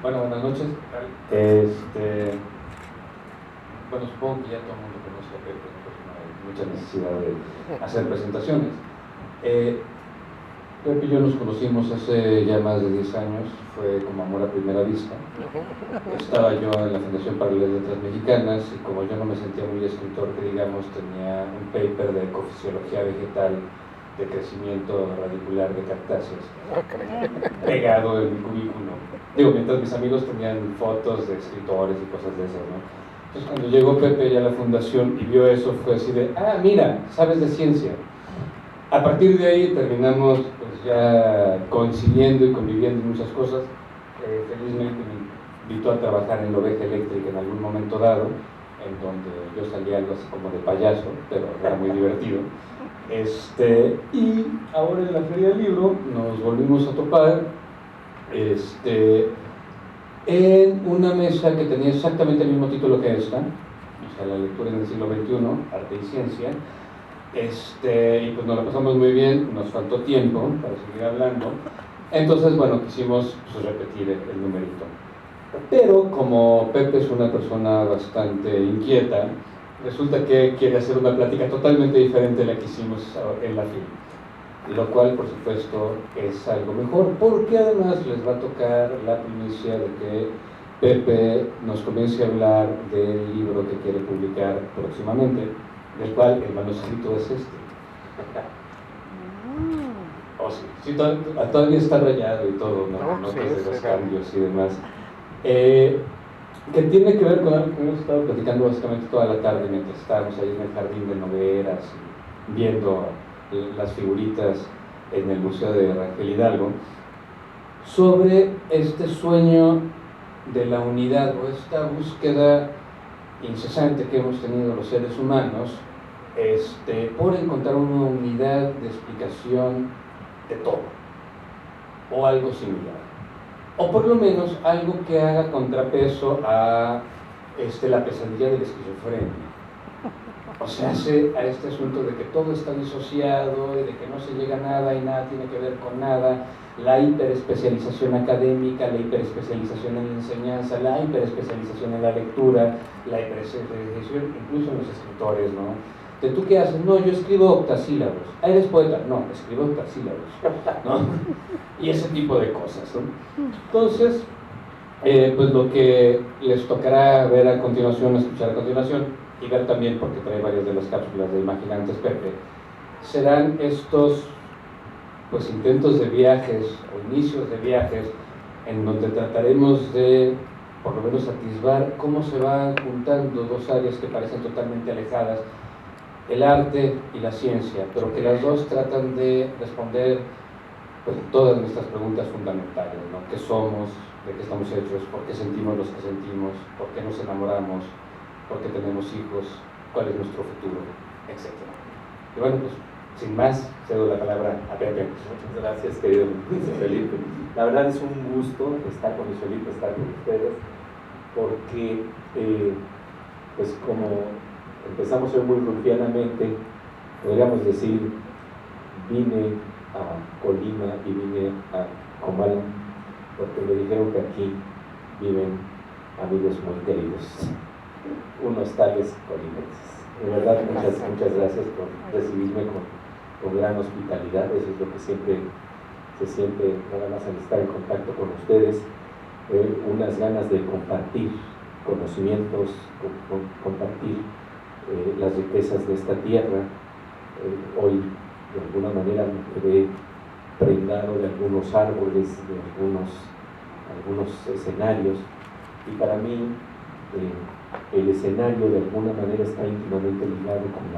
Bueno, buenas noches. Bueno, supongo que ya todo el mundo conoce a Pepe, pues no hay mucha necesidad de hacer presentaciones. Pepe y yo nos conocimos hace ya más de 10 años, fue como amor a primera vista. Estaba yo en la Fundación para las Letras Mexicanas y como yo no me sentía muy escritor, que digamos, tenía un paper de ecofisiología vegetal de crecimiento radicular de cactáceas pegado en mi cubículo. Digo, mientras mis amigos tenían fotos de escritores y cosas de esas, ¿no? Entonces cuando llegó Pepe ya a la fundación y vio eso, fue así de, ah, mira, sabes de ciencia. A partir de ahí terminamos pues ya coincidiendo y conviviendo en muchas cosas. Felizmente me invitó a trabajar en la Oveja Eléctrica en algún momento dado, en donde yo salía algo así como de payaso, pero era muy divertido. Y ahora en la Feria del Libro nos volvimos a topar en una mesa que tenía exactamente el mismo título que esta, o sea, la lectura en el siglo XXI, arte y ciencia. Y pues nos la pasamos muy bien, nos faltó tiempo para seguir hablando, entonces bueno, quisimos pues, repetir el numerito. Pero como Pepe es una persona bastante inquieta, resulta que quiere hacer una plática totalmente diferente a la que hicimos en la FIL, lo cual por supuesto es algo mejor, porque además les va a tocar la primicia de que Pepe nos comience a hablar del libro que quiere publicar próximamente, del cual el manuscrito es este. Oh, sí, todavía está rayado y todo, ¿no? Notas de los cambios y demás. Que tiene que ver con algo que hemos estado platicando básicamente toda la tarde mientras estábamos ahí en el jardín de Nogueras, viendo las figuritas en el Museo de Rangel Hidalgo, sobre este sueño de la unidad o esta búsqueda incesante que hemos tenido los seres humanos por encontrar una unidad de explicación de todo, o algo similar, o por lo menos algo que haga contrapeso a la pesadilla de la esquizofrenia. O sea, a este asunto de que todo está disociado y de que no se llega a nada y nada tiene que ver con nada, la hiperespecialización académica, la hiperespecialización en la enseñanza, la hiperespecialización en la lectura, la hiperespecialización incluso en los escritores, ¿no? ¿De tú qué haces? No, yo escribo octasílabos. ¿Ah, eres poeta? No, escribo octasílabos, ¿no? Y ese tipo de cosas, ¿no? Entonces, pues lo que les tocará ver a continuación, escuchar a continuación, y ver también, porque trae varias de las cápsulas de Imaginantes Pepe, serán estos pues intentos de viajes o inicios de viajes en donde trataremos de por lo menos atisbar cómo se van juntando dos áreas que parecen totalmente alejadas, el arte y la ciencia, pero que las dos tratan de responder pues, todas nuestras preguntas fundamentales, ¿no? ¿Qué somos? ¿De qué estamos hechos? ¿Por qué sentimos los que sentimos? ¿Por qué nos enamoramos? ¿Por qué tenemos hijos? ¿Cuál es nuestro futuro? Etcétera. Y bueno, pues sin más, cedo la palabra a Pepe. Muchas gracias, querido Felipe. La verdad es un gusto estar con Felipe, estar con ustedes, porque pues como empezamos hoy muy rufianamente, podríamos decir, vine a Colima y vine a Comala, porque me dijeron que aquí viven amigos muy queridos, unos tales colimenses. De verdad, muchas gracias por recibirme con gran hospitalidad. Eso es lo que siempre se siente nada más al estar en contacto con ustedes, unas ganas de compartir conocimientos, compartir las riquezas de esta tierra. Hoy de alguna manera me quedé prendado de algunos árboles, de algunos escenarios, y para mí el escenario de alguna manera está íntimamente ligado con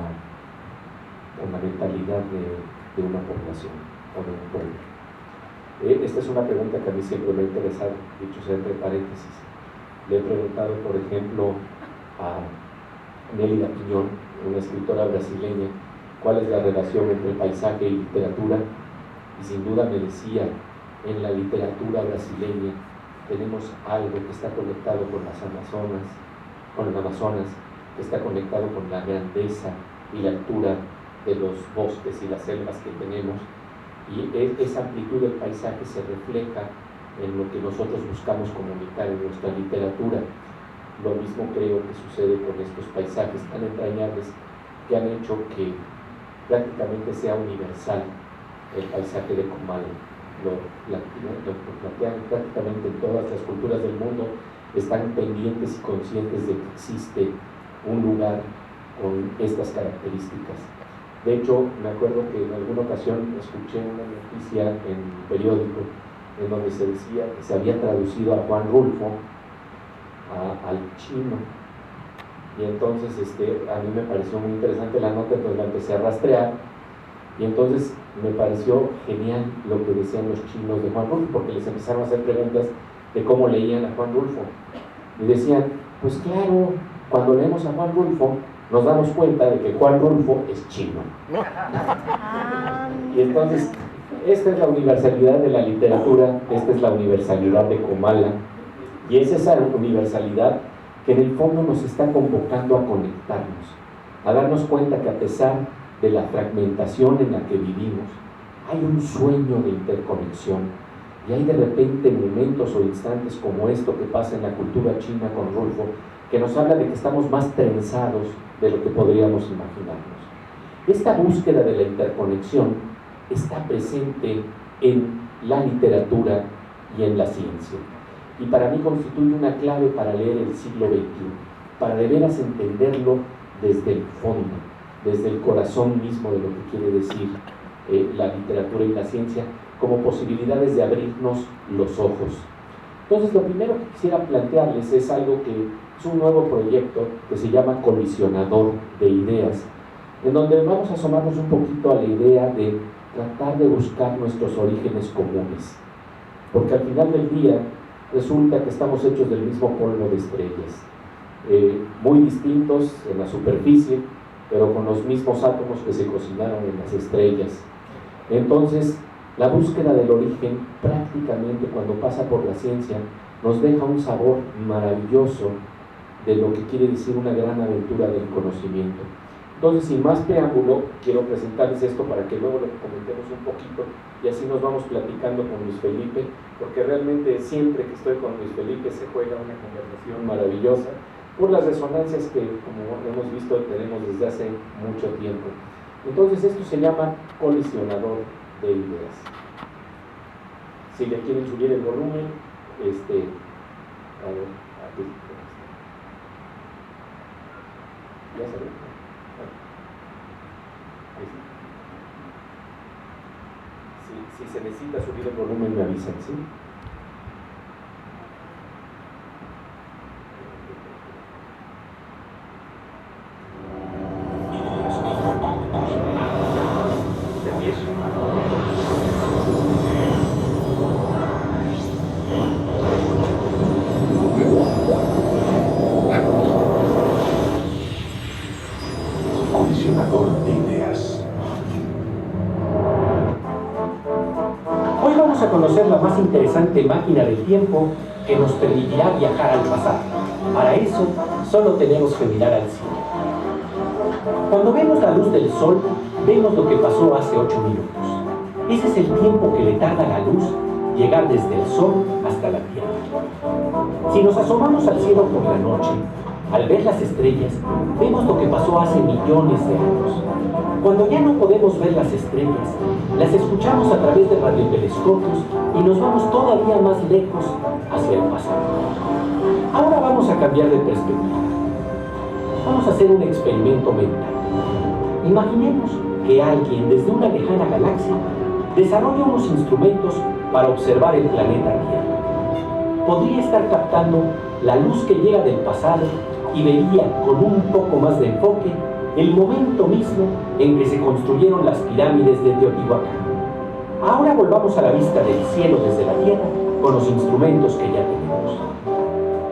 la mentalidad de una población o de un pueblo. Esta es una pregunta que a mí siempre me ha interesado, dicho sea entre paréntesis. Le he preguntado, por ejemplo, a Nélida Piñón, una escritora brasileña, cuál es la relación entre paisaje y literatura, y sin duda me decía, en la literatura brasileña tenemos algo que está conectado con las Amazonas, con el Amazonas, que está conectado con la grandeza y la altura de los bosques y las selvas que tenemos, y esa amplitud del paisaje se refleja en lo que nosotros buscamos comunicar en nuestra literatura. Lo mismo creo que sucede con estos paisajes tan entrañables que han hecho que prácticamente sea universal el paisaje de Comala. Lo plantean prácticamente en todas las culturas del mundo, están pendientes y conscientes de que existe un lugar con estas características. De hecho, me acuerdo que en alguna ocasión escuché una noticia en un periódico en donde se decía que se había traducido a Juan Rulfo al chino, y entonces a mí me pareció muy interesante la nota, entonces la empecé a rastrear, y entonces me pareció genial lo que decían los chinos de Juan Rulfo, porque les empezaron a hacer preguntas de cómo leían a Juan Rulfo, y decían, pues claro, cuando leemos a Juan Rulfo nos damos cuenta de que Juan Rulfo es chino. Y entonces, esta es la universalidad de la literatura, esta es la universalidad de Comala, y es esa universalidad que en el fondo nos está convocando a conectarnos, a darnos cuenta que a pesar de la fragmentación en la que vivimos, hay un sueño de interconexión, y hay de repente momentos o instantes como esto que pasa en la cultura china con Rulfo, que nos habla de que estamos más trenzados de lo que podríamos imaginarnos. Esta búsqueda de la interconexión está presente en la literatura y en la ciencia, y para mí constituye una clave para leer el siglo XXI, para de veras entenderlo desde el fondo, desde el corazón mismo de lo que quiere decir la literatura y la ciencia, como posibilidades de abrirnos los ojos. Entonces, lo primero que quisiera plantearles es algo que es un nuevo proyecto que se llama Colisionador de Ideas, en donde vamos a asomarnos un poquito a la idea de tratar de buscar nuestros orígenes comunes, porque al final del día resulta que estamos hechos del mismo polvo de estrellas, muy distintos en la superficie, pero con los mismos átomos que se cocinaron en las estrellas. Entonces, la búsqueda del origen prácticamente cuando pasa por la ciencia nos deja un sabor maravilloso de lo que quiere decir una gran aventura del conocimiento. Entonces, sin más preámbulo, quiero presentarles esto para que luego lo comentemos un poquito y así nos vamos platicando con Luis Felipe, porque realmente siempre que estoy con Luis Felipe se juega una conversación maravillosa por las resonancias que, como hemos visto, tenemos desde hace mucho tiempo. Entonces, esto se llama colisionador de ideas. Si le quieren subir el volumen, a ver, aquí. Ya se ve. Si se necesita subir el volumen, me avisan, ¿sí? Colisionador de ideas. Hoy vamos a conocer la más interesante máquina del tiempo que nos permitirá viajar al pasado. Para eso, solo tenemos que mirar al cielo. Cuando vemos la luz del sol, vemos lo que pasó hace 8 minutos. Ese es el tiempo que le tarda a la luz llegar desde el sol hasta la Tierra. Si nos asomamos al cielo por la noche, al ver las estrellas, vemos lo que pasó hace millones de años. Cuando ya no podemos ver las estrellas, las escuchamos a través de radiotelescopios y nos vamos todavía más lejos hacia el pasado. Ahora vamos a cambiar de perspectiva. Vamos a hacer un experimento mental. Imaginemos que alguien desde una lejana galaxia desarrolla unos instrumentos para observar el planeta Tierra. Podría estar captando la luz que llega del pasado y vería con un poco más de enfoque el momento mismo en que se construyeron las pirámides de Teotihuacán. Ahora volvamos a la vista del cielo desde la Tierra con los instrumentos que ya tenemos.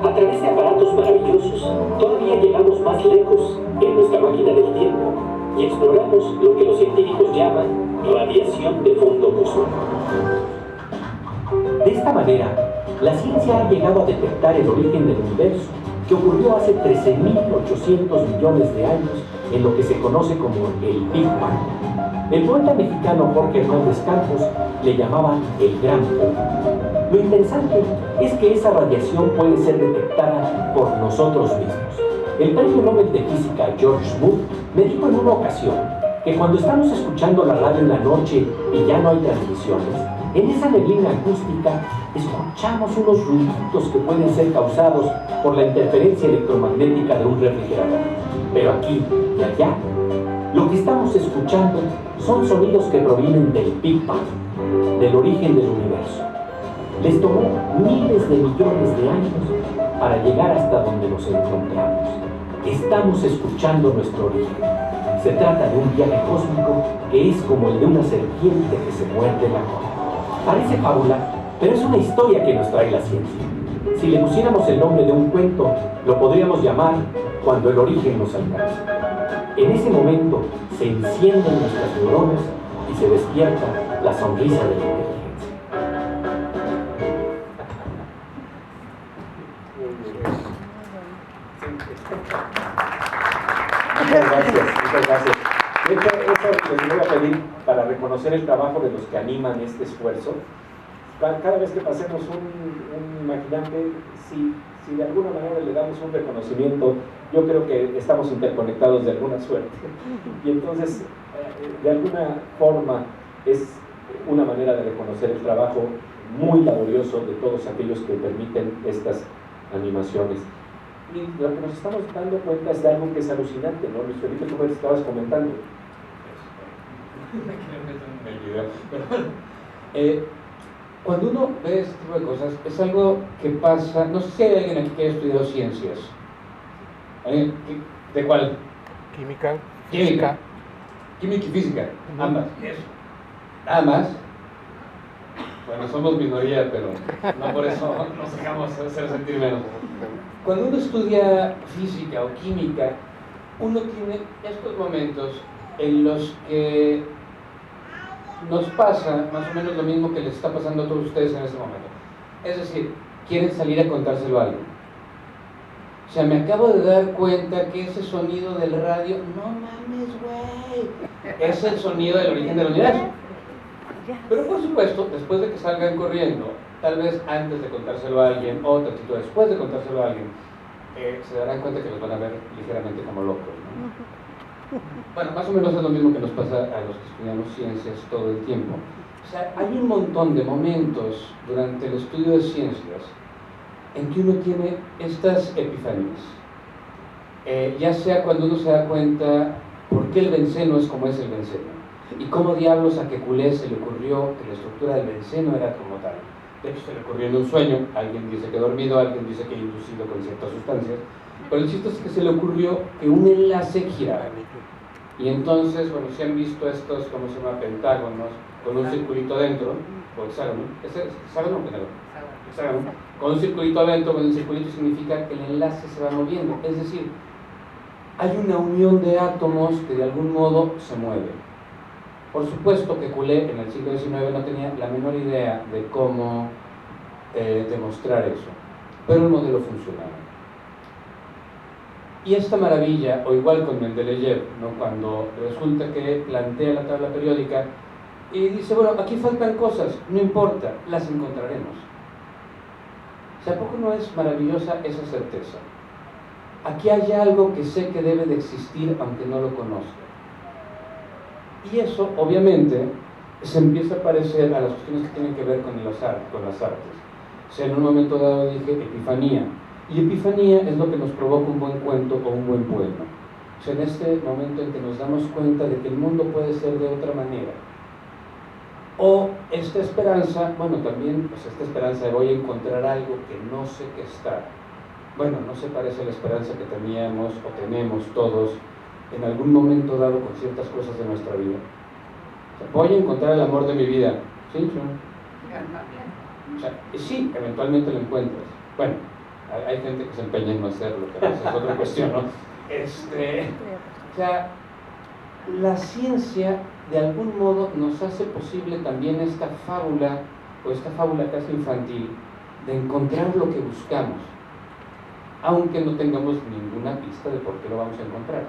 A través de aparatos maravillosos, todavía llegamos más lejos en nuestra máquina del tiempo y exploramos lo que los científicos llaman radiación de fondo cósmico. De esta manera, la ciencia ha llegado a detectar el origen del universo, que ocurrió hace 13.800 millones de años en lo que se conoce como el Big Bang. El poeta mexicano Jorge Hernández Campos le llamaba el gran polvo. Lo interesante es que esa radiación puede ser detectada por nosotros mismos. El premio Nobel de Física George Smoot me dijo en una ocasión que cuando estamos escuchando la radio en la noche y ya no hay transmisiones, en esa neblina acústica escuchamos unos ruiditos que pueden ser causados por la interferencia electromagnética de un refrigerador. Pero aquí y allá, lo que estamos escuchando son sonidos que provienen del Big Bang, del origen del universo. Les tomó miles de millones de años para llegar hasta donde nos encontramos. Estamos escuchando nuestro origen. Se trata de un viaje cósmico que es como el de una serpiente que se muerde la cola. Parece fábula, pero es una historia que nos trae la ciencia. Si le pusiéramos el nombre de un cuento, lo podríamos llamar Cuando el origen nos alcanza. En ese momento se encienden nuestras neuronas y se despierta la sonrisa de la inteligencia. Muchas gracias, muchas gracias. De hecho, eso les voy a pedir para reconocer el trabajo de los que animan este esfuerzo. Cada vez que pasemos un imaginante, si de alguna manera le damos un reconocimiento, yo creo que estamos interconectados de alguna suerte. Y entonces, de alguna forma, es una manera de reconocer el trabajo muy laborioso de todos aquellos que permiten estas animaciones. Y lo que nos estamos dando cuenta es de algo que es alucinante, ¿no? Luis Felipe, tú me estabas comentando. Cuando uno ve este tipo de cosas, es algo que pasa, no sé si hay alguien aquí que haya estudiado ciencias. ¿De cuál? Química. Química. Química y física, ambas. Eso. Nada más. Bueno, somos minoría, pero no por eso nos dejamos hacer sentir menos. Cuando uno estudia física o química, uno tiene estos momentos en los que nos pasa más o menos lo mismo que les está pasando a todos ustedes en este momento. Es decir, quieren salir a contárselo a alguien. O sea, me acabo de dar cuenta que ese sonido del radio, no mames, güey, es el sonido del origen del universo. Pero por supuesto, después de que salgan corriendo, tal vez antes de contárselo a alguien, o tantito después de contárselo a alguien, se darán cuenta que los van a ver ligeramente como locos, ¿no? Bueno, más o menos es lo mismo que nos pasa a los que estudiamos ciencias todo el tiempo. O sea, hay un montón de momentos durante el estudio de ciencias en que uno tiene estas epifanías. Ya sea cuando uno se da cuenta por qué el benceno es como es el benceno, y cómo diablos a Kekulé se le ocurrió que la estructura del benceno era como tal. De hecho, se le ocurrió en un sueño, alguien dice que dormido, alguien dice que inducido con ciertas sustancias, pero el chiste es que se le ocurrió que un enlace girara. Y entonces, bueno, si han visto estos, ¿cómo se llama? Pentágonos, con un circulito dentro, o hexágono, ¿es hexágono o pentágono? Hexágono, con un circulito adentro, con el circulito significa que el enlace se va moviendo, es decir, hay una unión de átomos que de algún modo se mueven. Por supuesto que Kekulé en el siglo XIX no tenía la menor idea de cómo demostrar eso, pero el modelo funcionaba. Y esta maravilla, o igual con Mendeleev, ¿no? Cuando resulta que plantea la tabla periódica y dice, bueno, aquí faltan cosas, no importa, las encontraremos. O sea, ¿a poco no es maravillosa esa certeza? Aquí hay algo que sé que debe de existir aunque no lo conozca. Y eso, obviamente, se empieza a parecer a las cuestiones que tienen que ver con las artes. O sea, en un momento dado dije epifanía. Y epifanía es lo que nos provoca un buen cuento o un buen poema. O sea, en este momento en que nos damos cuenta de que el mundo puede ser de otra manera. O esta esperanza, bueno, también, pues esta esperanza de voy a encontrar algo que no sé qué está. Bueno, no se parece a la esperanza que teníamos o tenemos todos en algún momento dado con ciertas cosas de nuestra vida. O sea, voy a encontrar el amor de mi vida. ¿Sí? O sea, sí, eventualmente lo encuentras. Bueno, hay gente que se empeña en no hacerlo, pero esa es otra cuestión, ¿no? O sea, la ciencia de algún modo nos hace posible también esta fábula, o esta fábula casi infantil, de encontrar lo que buscamos, aunque no tengamos ninguna pista de por qué lo vamos a encontrar.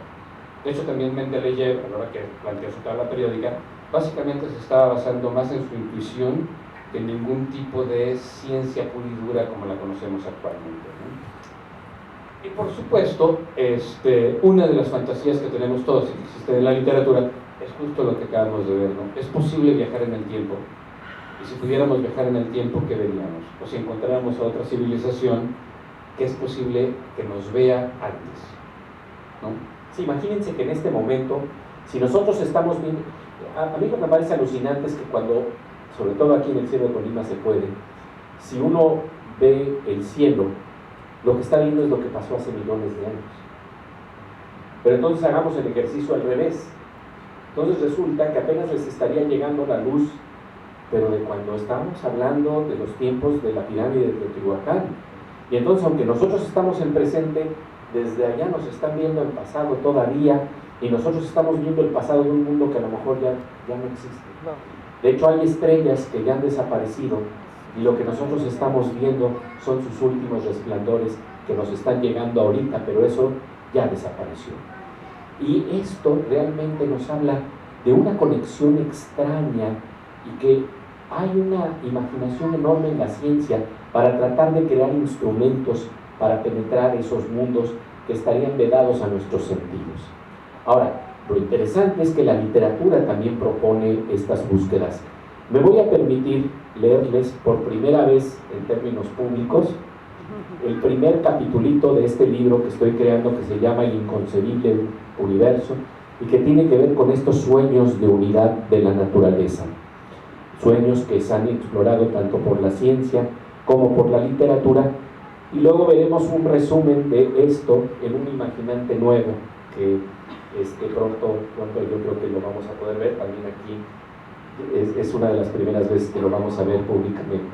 De hecho, también Mendeleev, a la hora que planteó su tabla periódica, básicamente se estaba basando más en su intuición que en ningún tipo de ciencia pura y dura como la conocemos actualmente, ¿no? Y por supuesto, una de las fantasías que tenemos todos y que existe en la literatura es justo lo que acabamos de ver, ¿no? Es posible viajar en el tiempo. Y si pudiéramos viajar en el tiempo, ¿qué veríamos? O si encontráramos a otra civilización, ¿qué es posible que nos vea antes? ¿No? Sí, imagínense que en este momento, si nosotros estamos viendo, a mí lo que me parece alucinante es que cuando, sobre todo aquí en el cielo de Colima se puede, si uno ve el cielo, lo que está viendo es lo que pasó hace millones de años. Pero entonces hagamos el ejercicio al revés. Entonces resulta que apenas les estaría llegando la luz, pero de cuando estamos hablando de los tiempos de la pirámide de Teotihuacán. Y entonces, aunque nosotros estamos en presente, desde allá nos están viendo el pasado todavía, y nosotros estamos viendo el pasado de un mundo que a lo mejor ya no existe. De hecho, hay estrellas que ya han desaparecido, y lo que nosotros estamos viendo son sus últimos resplandores que nos están llegando ahorita, pero eso ya desapareció. Y esto realmente nos habla de una conexión extraña y que hay una imaginación enorme en la ciencia para tratar de crear instrumentos para penetrar esos mundos que estarían vedados a nuestros sentidos. Ahora, lo interesante es que la literatura también propone estas búsquedas. Me voy a permitir leerles por primera vez en términos públicos el primer capitulito de este libro que estoy creando, que se llama El inconcebible universo, y que tiene que ver con estos sueños de unidad de la naturaleza. Sueños que se han explorado tanto por la ciencia como por la literatura, y luego veremos un resumen de esto en un imaginante nuevo que pronto yo creo que lo vamos a poder ver. También aquí es una de las primeras veces que lo vamos a ver públicamente.